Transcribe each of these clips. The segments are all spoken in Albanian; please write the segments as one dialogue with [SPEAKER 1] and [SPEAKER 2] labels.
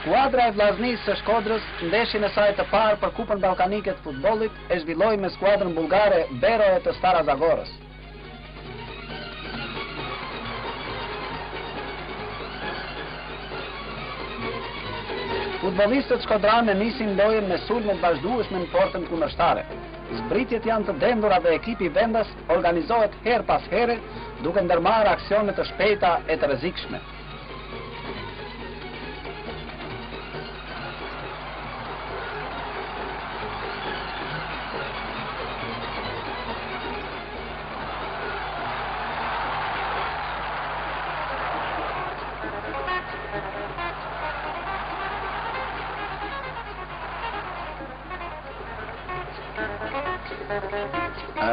[SPEAKER 1] Skuadra e Vllaznisë së Shkodrës, ndeshjen e saj të parë për Kupën Ballkanike të futbollit, e zhvilloi me skuadrën bullgare Beroe të Stara Zagorës. Futbollistët shkodranë nisin lojën me sulme të vazhdueshme në portën kundërshtare. Zbritjet janë të dendura dhe ekipi vendas organizohet her pas here, duke ndërmarrë aksione të shpejta e të rrezikshme.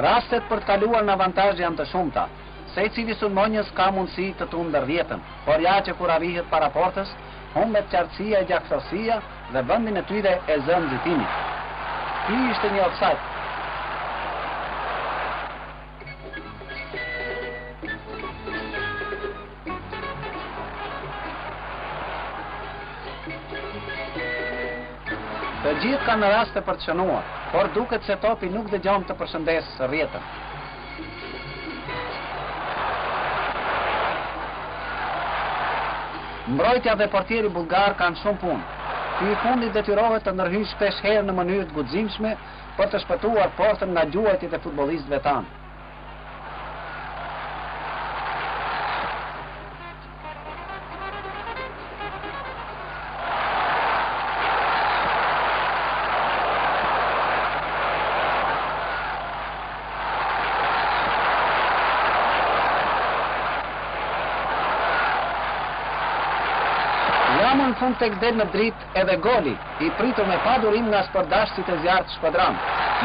[SPEAKER 1] Rastet për të kaluar në avantazh janë të shumta. Secili sulmonjës ka mundësi të tundë rrjetën, por ja që kur arrihet para portës, humbet qartësia e gjaksosia dhe vendin e tyre e zë nxitimit. Ky ishte një offside. Të gjithë kanë raste për të shënuar, por duket se topi nuk dëgjon të përshëndesë rrjetën. Mbrojtja dhe portieri bullgar kanë shumë punë. Ky i fundit detyrohet të ndërhyjë shpesh herë në mënyrë të guximshme për të shpëtuar portën nga gjuajtjet e futbollistëve tanë. Në fund tek del në dritë edhe goli, i pritur me padurim nga sportdashësit e zjarrt Shkodran.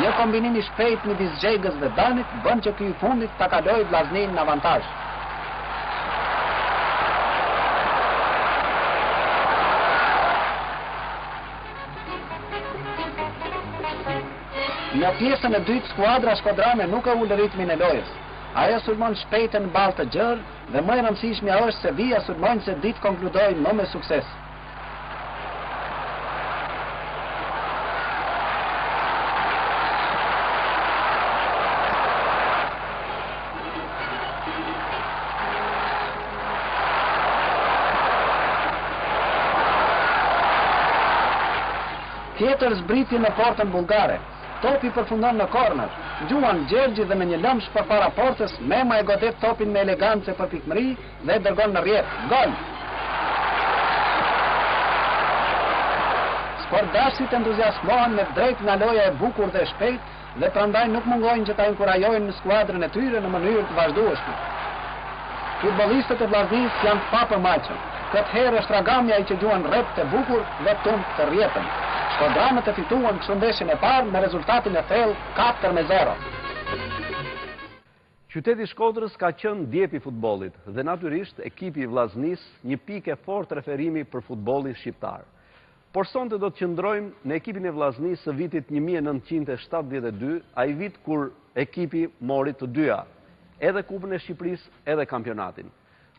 [SPEAKER 1] Një kombinim i shpejt midis Xhegës dhe Danit bën që ky i fundit ta kalojë Vllaznin në avantazh. Në pjesën e dytë skuadra shkodrane nuk e ul ritmin e lojës. Ajo sulmon shpejt në ballë të gjerë dhe më e rëndësishmja është se vija sulmonjëse ditë konkludoi më me sukses. Tjetër zbriti në portën bullgare. Topi përfundon në korner. Gjuan Gjergji dhe me një lëmsh përpara portës, Mema e godet topin me elegancë për pikëmëri dhe dërgon në rrjet. Gol! Sportdashësit entuziasmohen me drejt nga loja e bukur dhe shpejt dhe prandaj nuk mungojnë që ta inkurajojnë në skuadrën e tyre në mënyrë të vazhdueshme. Futbollistët e Vllaznisë janë pa përmajshëm. Këtë herë është Ragamja i që gjuan rrep të bukur dhe tund të rrjetën. Shkodranët e fituan kështu ndeshjen e parë me rezultatin e thellë 4-0.
[SPEAKER 2] Qyteti Shkodrës ka qenë djepi i futbollit dhe natyrisht ekipi i Vllaznisë një pikë e fortë referimi për futbollin shqiptar. Por sonte do të qëndrojmë në ekipin e Vllaznisë së vitit 1972, ai vit kur ekipi mori të dyja, edhe Kupën e Shqipërisë edhe kampionatin.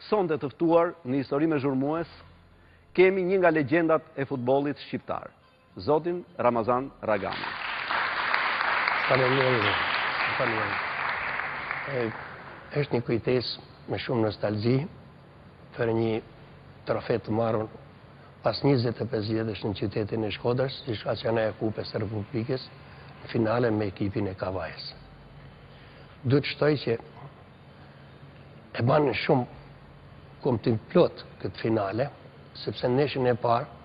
[SPEAKER 2] Sonte të ftuar në histori me zhurmues kemi një nga legjendat e futbollit shqiptar, Zotin Ramazan Ragami.
[SPEAKER 3] Është një kujtesë me shumë nostalgji për një trofe të marrën pas 25 vjetësh në qytetin e Shkodrës, si shkaqja e Kupës së Republikës, në finale me ekipin e Kavajës. Duhet shtoj që e banë shumë kuptim plot këtë finale, sepse në ndeshjen e parë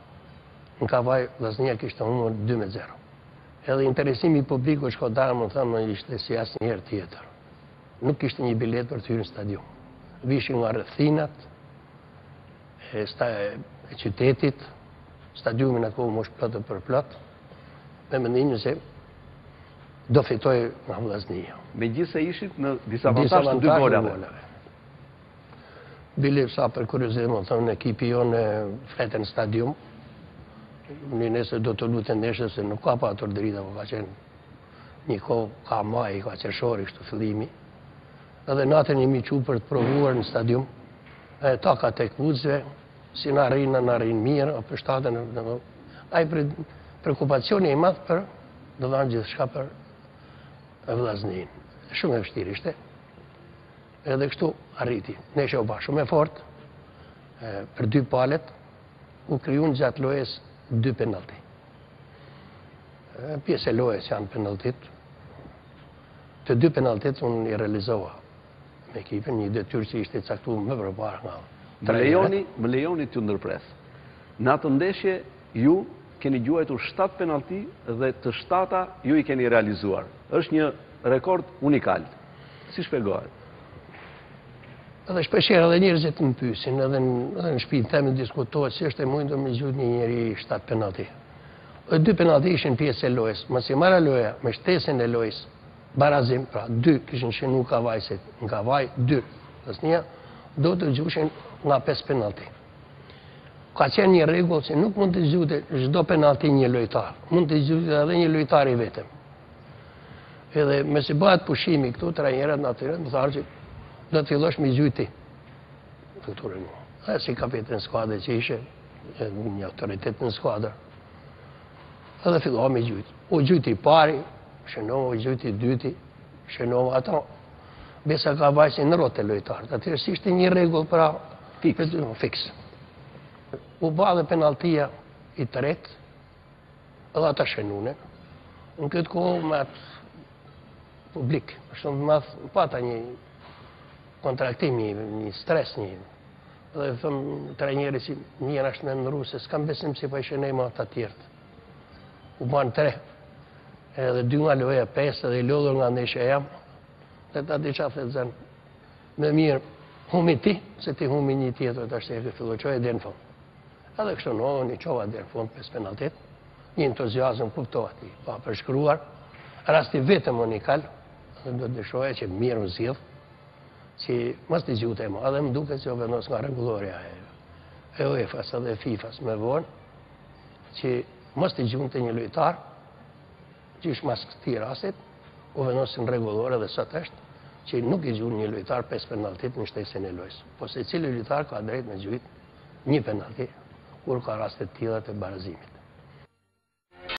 [SPEAKER 3] në Kavaj Vllaznia kishte humbur 2-0. Edhe interesimi i publikut shkodran më thënë ishte si asnjëherë tjetër. Nuk kishte një bilet për të hyrë në stadium. Vishin nga rrethinat e qytetit, stadiumi në atë kohë mosh plot për plot, me mendimin se do fitoj nga Vllaznia.
[SPEAKER 2] Megjithëse ishit në disavantazh të 2 golave.
[SPEAKER 3] Bile sa për kuriozitet më thonë ekipi jonë fletën në stadium, një nëse do të lutë ndeshje se nuk ka patur drita, po ka qenë një kohë ka maj, ka qershori kështu fillimi. Edhe natën jemi qu për të provuar në stadium, takat e këpucëve, si në arrinë mirë, o për shtatën, ai prekupacioni i madh për do dhanë gjithë shka për vllaznin. Shumë e vështirë ishte. Edhe kështu arriti. Ne që u ba shumë e fort, për 2 palet, u kryun gjatë lojës 2 penalti. Pjesë e lojës janë penaltit. Të 2 penaltit unë i realizova me ekipin, një detyrë që ishte caktuar më përpara nga
[SPEAKER 2] Më lejoni t'ju ndërpres. Në atë ndeshje, ju keni gjuajtur 7 penalti dhe të 7-ta ju i keni realizuar. Është një rekord unikal. Si shpjegohet?
[SPEAKER 3] Edhe shpeshherë edhe njerëzit më pyesin, edhe në shtëpinë time diskutohet se është e mundur me zgjut një njeri 7 penalti. 2 penalti ishin pjesë e lojës. Mos i marra loja me shtesën e lojës, barazim, pra 2 kishin shënu kavajset, në kavaj 2, asnjë do të gjushin nga 5 penalti. Ka qenë një rregull se nuk mund të zgjute çdo penalti një lojtar, mund të zgjute edhe një lojtar i vetëm. Edhe me si bëhet pushimi këtu, trajnerët natyrën më tharë që do të fillosh me zgjyti. Dhe si kapiten skuadre që ishe, një autoritet në skuadrë. Edhe filloha me gjyti. U gjyti pari, shënova, u gjyti dyti, shënova ato. Besa ka vajsin në rote lojtarët. Atërë si ishte një regull pra fix. U ba dhe penaltia i tret, edhe ata shënune. Në këtë kohë me atë publik, shumë të madhë, pata një kontraktim, një stres, edhe thëmë trajneri si njën ashtë në nëru, se s'kam besim si pa i shënej ma të tjertë. U banë 3, edhe 2 nga loja 5, edhe i lodhur nga ndeshja jam, dhe ta di qa thëtë zënë, me mirë, humi ti, se ti humi një tjetër të ashtë e këtë filloqoj e dhe në fund. Edhe kështu në një qova dhe në fund 5 penaltit, një entuziasm kuptohet i pa përshkruar, rasti vetëm unikal, dhe do të dëshoja që mirë më zhjith, që mos të gjute e ma, edhe më duke që o vendos nga regulloria e UEFA-s edhe FIFA-s me vonë, që mos të gjute një lojtar, që ishë mas këti rastit, o vendosin regullore dhe sot është, që nuk i gjute një lojtar 5 penaltit në shtesin e lojës. Po se cili lojtar ka drejt me gjujt një penaltit, kur ka rastet tila të barazimit.